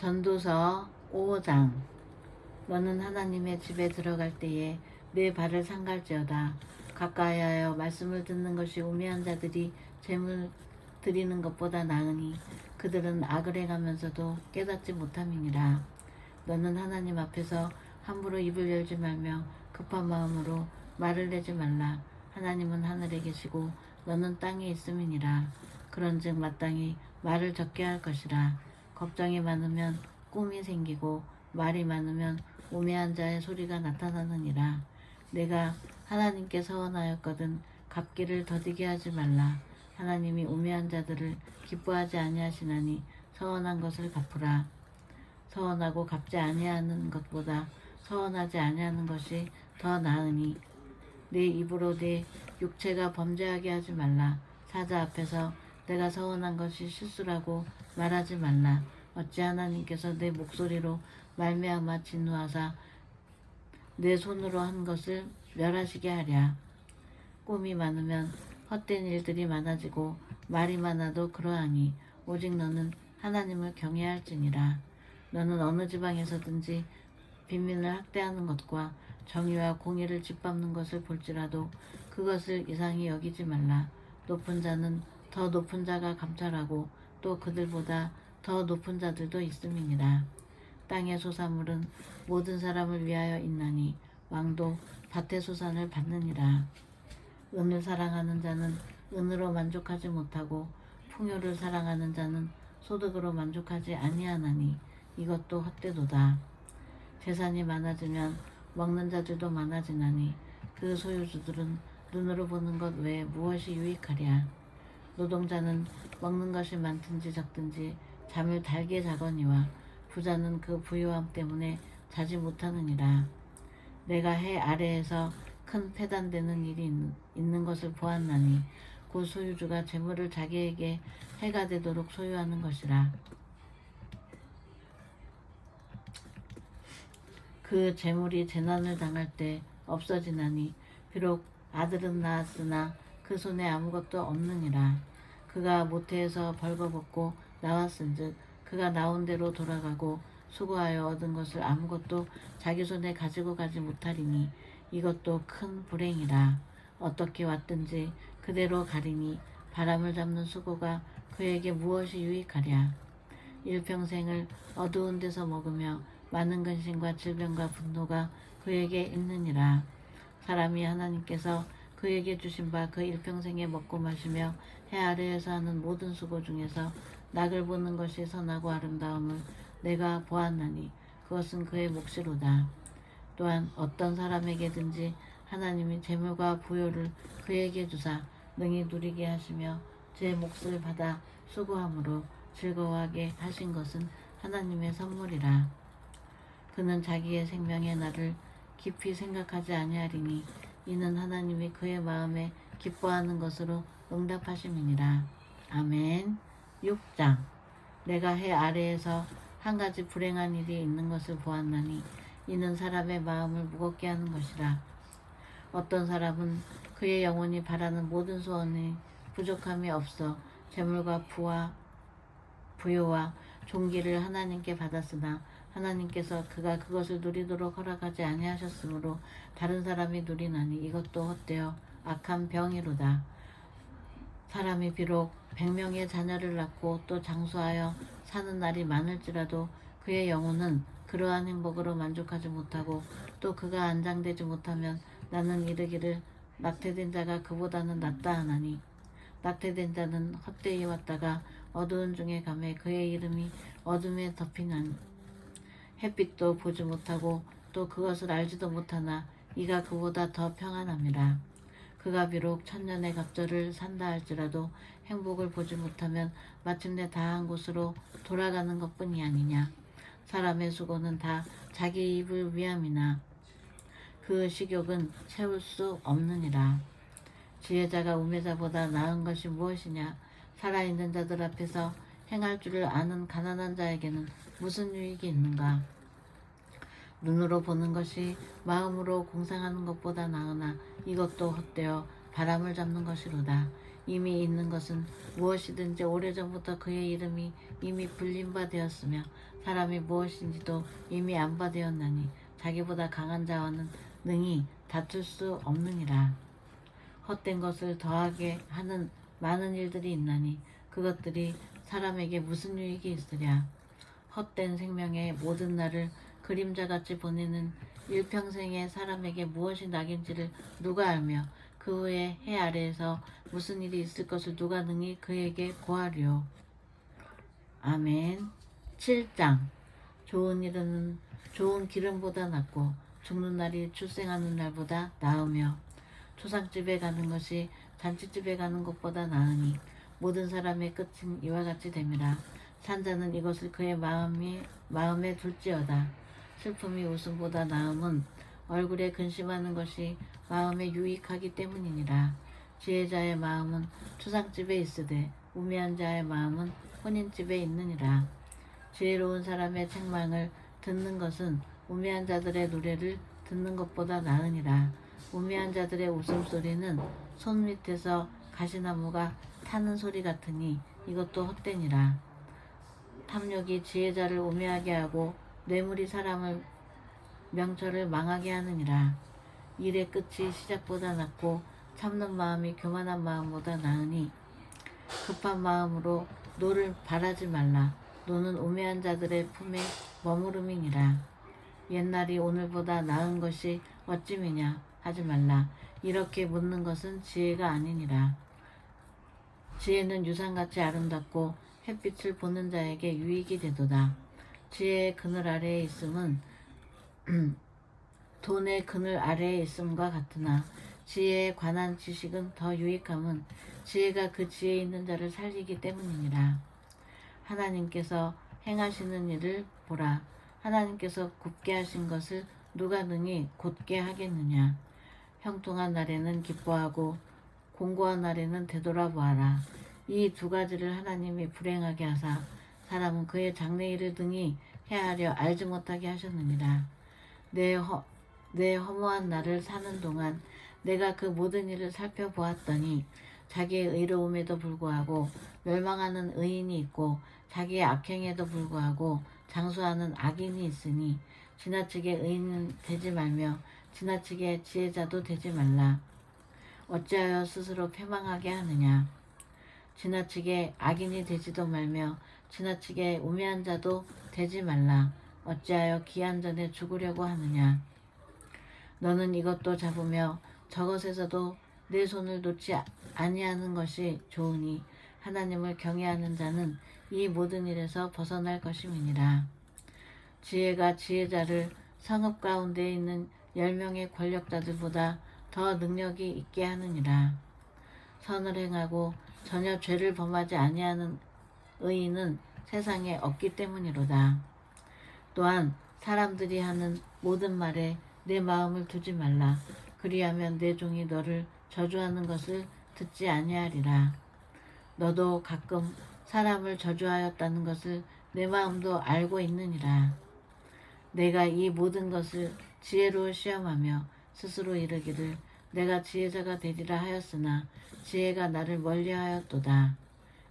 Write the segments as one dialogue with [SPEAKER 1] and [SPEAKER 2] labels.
[SPEAKER 1] 전도서 5장. 너는 하나님의 집에 들어갈 때에 내 발을 상갈지어다. 가까이하여 말씀을 듣는 것이 우매한 자들이 재물 드리는 것보다 나으니 그들은 악을 행하면서도 깨닫지 못함이니라. 너는 하나님 앞에서 함부로 입을 열지 말며 급한 마음으로 말을 내지 말라. 하나님은 하늘에 계시고 너는 땅에 있음이니라. 그런즉 마땅히 말을 적게 할 것이라. 걱정이 많으면 꿈이 생기고 말이 많으면 우매한 자의 소리가 나타나느니라. 내가 하나님께 서원하였거든 갚기를 더디게 하지 말라. 하나님이 우매한 자들을 기뻐하지 아니하시나니 서원한 것을 갚으라. 서원하고 갚지 아니하는 것보다 서원하지 아니하는 것이 더 나으니 내 입으로 내 육체가 범죄하게 하지 말라. 사자 앞에서 내가 서원한 것이 실수라고 말하지 말라. 어찌 하나님께서 내 목소리로 말미암아 진노하사 내 손으로 한 것을 멸하시게 하랴. 꿈이 많으면 헛된 일들이 많아지고 말이 많아도 그러하니 오직 너는 하나님을 경외할지니라. 너는 어느 지방에서든지 빈민을 학대하는 것과 정의와 공의를 짓밟는 것을 볼지라도 그것을 이상히 여기지 말라. 높은 자는 더 높은 자가 감찰하고 또 그들보다 더 높은 자들도 있음이니라. 땅의 소산물은 모든 사람을 위하여 있나니 왕도 밭의 소산을 받느니라. 은을 사랑하는 자는 은으로 만족하지 못하고 풍요를 사랑하는 자는 소득으로 만족하지 아니하나니 이것도 헛되도다. 재산이 많아지면 먹는 자들도 많아지나니 그 소유주들은 눈으로 보는 것 외에 무엇이 유익하랴. 노동자는 먹는 것이 많든지 적든지 잠을 달게 자거니와 부자는 그 부유함 때문에 자지 못하느니라. 내가 해 아래에서 큰 패단되는 일이 있는 것을 보았나니 그 소유주가 재물을 자기에게 해가 되도록 소유하는 것이라. 그 재물이 재난을 당할 때 없어지나니 비록 아들은 낳았으나 그 손에 아무것도 없느니라. 그가 모태에서 벌거벗고 나왔은즉 그가 나온 대로 돌아가고 수고하여 얻은 것을 아무것도 자기 손에 가지고 가지 못하리니 이것도 큰 불행이라. 어떻게 왔든지 그대로 가리니 바람을 잡는 수고가 그에게 무엇이 유익하랴. 일평생을 어두운 데서 먹으며 많은 근심과 질병과 분노가 그에게 있느니라. 사람이 하나님께서 그에게 주신 바 그 일평생에 먹고 마시며 해 아래에서 하는 모든 수고 중에서 낙을 보는 것이 선하고 아름다움을 내가 보았나니 그것은 그의 몫이로다. 또한 어떤 사람에게든지 하나님이 재물과 부요를 그에게 주사 능히 누리게 하시며 제 몫을 받아 수고함으로 즐거워하게 하신 것은 하나님의 선물이라. 그는 자기의 생명의 날을 깊이 생각하지 아니하리니 이는 하나님이 그의 마음에 기뻐하는 것으로 응답하심이니라. 아멘. 6장. 내가 해 아래에서 한 가지 불행한 일이 있는 것을 보았나니 이는 사람의 마음을 무겁게 하는 것이라. 어떤 사람은 그의 영혼이 바라는 모든 소원이 부족함이 없어 재물과 부요와 존귀를 하나님께 받았으나 하나님께서 그가 그것을 누리도록 허락하지 아니하셨으므로 다른 사람이 누리나니 이것도 헛되어 악한 병이로다. 사람이 비록 100명의 자녀를 낳고 또 장수하여 사는 날이 많을지라도 그의 영혼은 그러한 행복으로 만족하지 못하고 또 그가 안장되지 못하면 나는 이르기를 낙태된 자가 그보다는 낫다 하나니 낙태된 자는 헛되이 왔다가 어두운 중에 가매 그의 이름이 어둠에 덮이나니 햇빛도 보지 못하고 또 그것을 알지도 못하나 이가 그보다 더 평안함이라. 그가 비록 천년의 갑절을 산다 할지라도 행복을 보지 못하면 마침내 다한 곳으로 돌아가는 것뿐이 아니냐. 사람의 수고는 다 자기 입을 위함이나 그 식욕은 채울 수 없느니라. 지혜자가 우매자보다 나은 것이 무엇이냐. 살아있는 자들 앞에서 행할 줄을 아는 가난한 자에게는 무슨 유익이 있는가. 눈으로 보는 것이 마음으로 공상하는 것보다 나으나 이것도 헛되어 바람을 잡는 것이로다. 이미 있는 것은 무엇이든지 오래전부터 그의 이름이 이미 불린 바 되었으며 사람이 무엇인지도 이미 안 바 되었나니 자기보다 강한 자와는 능히 다툴 수 없느니라. 헛된 것을 더하게 하는 많은 일들이 있나니 그것들이 사람에게 무슨 유익이 있으랴. 헛된 생명의 모든 날을 그림자같이 보내는 일평생의 사람에게 무엇이 낙인지를 누가 알며 그 후에 해 아래에서 무슨 일이 있을 것을 누가 능히 그에게 고하리요. 아멘. 7장. 좋은 기름보다 낫고 죽는 날이 출생하는 날보다 나으며 초상집에 가는 것이 잔치집에 가는 것보다 나으니 모든 사람의 끝은 이와 같이 됨이라. 산자는 이것을 그의 마음에 둘지어다. 슬픔이 웃음보다 나음은 얼굴에 근심하는 것이 마음에 유익하기 때문이니라. 지혜자의 마음은 초상집에 있으되 우매한 자의 마음은 혼인집에 있느니라. 지혜로운 사람의 책망을 듣는 것은 우매한 자들의 노래를 듣는 것보다 나으니라. 우매한 자들의 웃음소리는 손 밑에서 가시나무가 타는 소리 같으니 이것도 헛되니라. 탐욕이 지혜자를 우매하게 하고 뇌물이 사람을 명철을 망하게 하느니라. 일의 끝이 시작보다 낫고 참는 마음이 교만한 마음보다 나으니 급한 마음으로 노를 바라지 말라. 노는 우매한 자들의 품에 머무름이니라. 옛날이 오늘보다 나은 것이 어찌미냐 하지 말라. 이렇게 묻는 것은 지혜가 아니니라. 지혜는 유산같이 아름답고 햇빛을 보는 자에게 유익이 되도다. 지혜의 그늘 아래에 있음은 돈의 그늘 아래에 있음과 같으나 지혜에 관한 지식은 더 유익함은 지혜가 그 지혜 있는 자를 살리기 때문이니라. 하나님께서 행하시는 일을 보라. 하나님께서 굽게 하신 것을 누가 능히 곧게 하겠느냐. 형통한 날에는 기뻐하고 공고한 날에는 되돌아보아라. 이 두 가지를 하나님이 불행하게 하사 사람은 그의 장래일을 등이 헤아려 알지 못하게 하셨느니라. 내 허무한 날을 사는 동안 내가 그 모든 일을 살펴보았더니 자기의 의로움에도 불구하고 멸망하는 의인이 있고 자기의 악행에도 불구하고 장수하는 악인이 있으니 지나치게 의인은 되지 말며 지나치게 지혜자도 되지 말라. 어찌하여 스스로 패망하게 하느냐. 지나치게 악인이 되지도 말며 지나치게 우매한 자도 되지 말라. 어찌하여 기한 전에 죽으려고 하느냐. 너는 이것도 잡으며 저것에서도 내 손을 놓지 아니하는 것이 좋으니 하나님을 경외하는 자는 이 모든 일에서 벗어날 것임이니라. 지혜가 지혜자를 성읍 가운데 있는 10명의 권력자들보다 더 능력이 있게 하느니라. 선을 행하고 전혀 죄를 범하지 아니하는 의인은 세상에 없기 때문이로다. 또한 사람들이 하는 모든 말에 내 마음을 두지 말라. 그리하면 내 종이 너를 저주하는 것을 듣지 아니하리라. 너도 가끔 사람을 저주하였다는 것을 내 마음도 알고 있느니라. 내가 이 모든 것을 지혜로 시험하며 스스로 이르기를 내가 지혜자가 되리라 하였으나 지혜가 나를 멀리하였도다.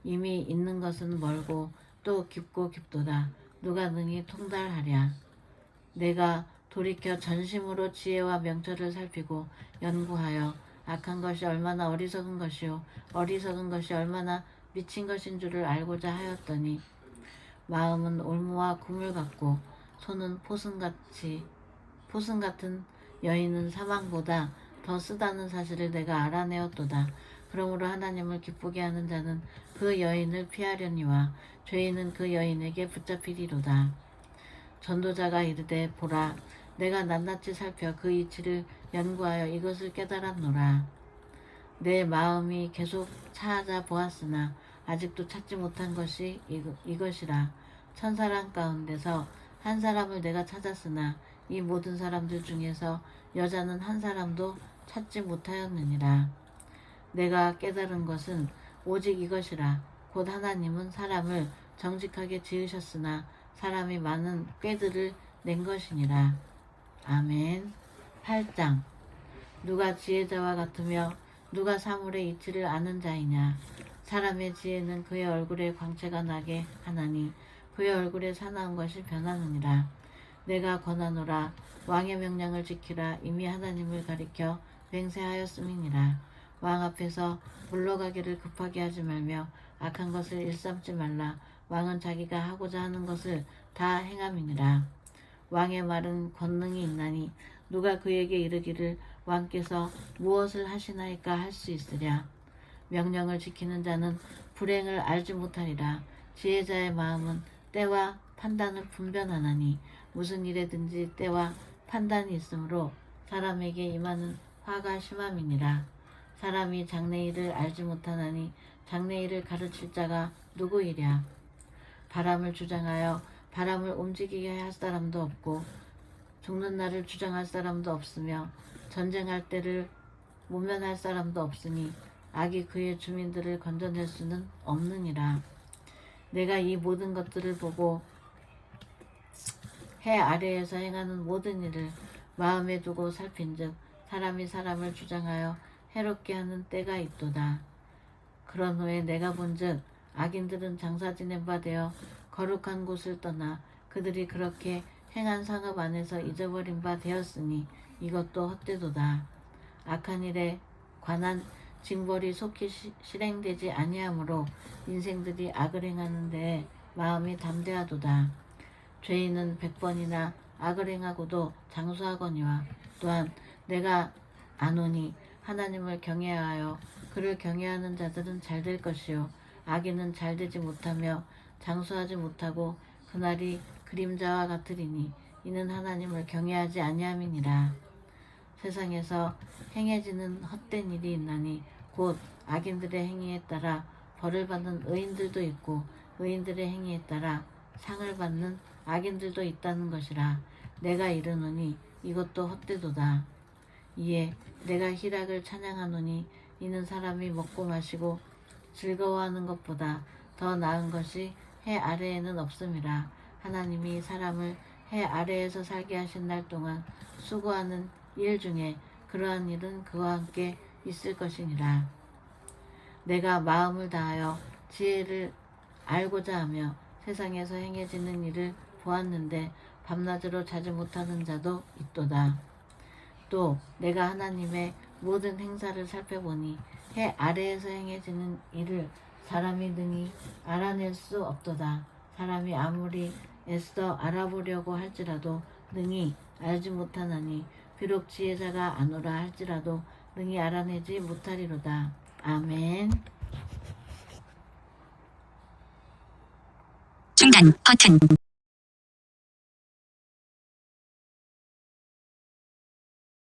[SPEAKER 1] 이미 있는 것은 멀고 또 깊고 깊도다. 누가 능히 통달하랴. 내가 돌이켜 전심으로 지혜와 명철을 살피고 연구하여 악한 것이 얼마나 어리석은 것이요 어리석은 것이 얼마나 미친 것인 줄을 알고자 하였더니 마음은 올무와 구물 같고 손은 포승 같은 여인은 사망보다 더 쓰다는 사실을 내가 알아내었도다. 그러므로 하나님을 기쁘게 하는 자는 그 여인을 피하려니와 죄인은 그 여인에게 붙잡히리로다. 전도자가 이르되 보라 내가 낱낱이 살펴 그 이치를 연구하여 이것을 깨달았노라. 내 마음이 계속 찾아보았으나 아직도 찾지 못한 것이 이것이라. 천사람 가운데서 한 사람을 내가 찾았으나 이 모든 사람들 중에서 여자는 한 사람도 찾지 못하였느니라. 내가 깨달은 것은 오직 이것이라. 곧 하나님은 사람을 정직하게 지으셨으나 사람이 많은 꾀들을 낸 것이니라. 아멘. 8장. 누가 지혜자와 같으며 누가 사물의 이치를 아는 자이냐. 사람의 지혜는 그의 얼굴에 광채가 나게 하나니 그의 얼굴에 사나운 것이 변하느니라. 내가 권하노라. 왕의 명령을 지키라. 이미 하나님을 가리켜 맹세하였음이니라. 왕 앞에서 물러가기를 급하게 하지 말며 악한 것을 일삼지 말라. 왕은 자기가 하고자 하는 것을 다 행함이니라. 왕의 말은 권능이 있나니 누가 그에게 이르기를 왕께서 무엇을 하시나이까 할 수 있으랴. 명령을 지키는 자는 불행을 알지 못하리라. 지혜자의 마음은 때와 판단을 분별하나니 무슨 일에든지 때와 판단이 있으므로 사람에게 임하는 화가 심함이니라. 사람이 장래일을 알지 못하나니 장래일을 가르칠 자가 누구이랴. 바람을 주장하여 바람을 움직이게 할 사람도 없고 죽는 날을 주장할 사람도 없으며 전쟁할 때를 모면할 사람도 없으니 악이 그의 주민들을 건져낼 수는 없느니라. 내가 이 모든 것들을 보고 해 아래에서 행하는 모든 일을 마음에 두고 살핀즉 사람이 사람을 주장하여 해롭게 하는 때가 있도다. 그런 후에 내가 본즉 악인들은 장사 지낸 바 되어 거룩한 곳을 떠나 그들이 그렇게 행한 상업 안에서 잊어버린 바 되었으니 이것도 헛되도다. 악한 일에 관한 징벌이 속히 실행되지 아니하므로 인생들이 악을 행하는 데에 마음이 담대하도다. 죄인은 100번이나 악을 행하고도 장수하거니와 또한 내가 아노니 하나님을 경외하여 그를 경외하는 자들은 잘 될 것이요 악인은 잘 되지 못하며 장수하지 못하고 그날이 그림자와 같으리니 이는 하나님을 경외하지 아니함이니라. 세상에서 행해지는 헛된 일이 있나니 곧 악인들의 행위에 따라 벌을 받는 의인들도 있고 의인들의 행위에 따라 상을 받는 악인들도 있다는 것이라. 내가 이르노니 이것도 헛되도다. 이에 내가 희락을 찬양하노니 이는 사람이 먹고 마시고 즐거워하는 것보다 더 나은 것이 해 아래에는 없음이라. 하나님이 사람을 해 아래에서 살게 하신 날 동안 수고하는 일 중에 그러한 일은 그와 함께 있을 것이니라. 내가 마음을 다하여 지혜를 알고자 하며 세상에서 행해지는 일을 보았는데 밤낮으로 자지 못하는 자도 있도다. 또 내가 하나님의 모든 행사를 살펴보니 해 아래에서 행해지는 일을 사람이 능히 알아낼 수 없도다. 사람이 아무리 애써 알아보려고 할지라도 능히 알지 못하나니 비록 지혜자가 아노라 할지라도 능히 알아내지 못하리로다. 아멘.
[SPEAKER 2] 중단 버튼.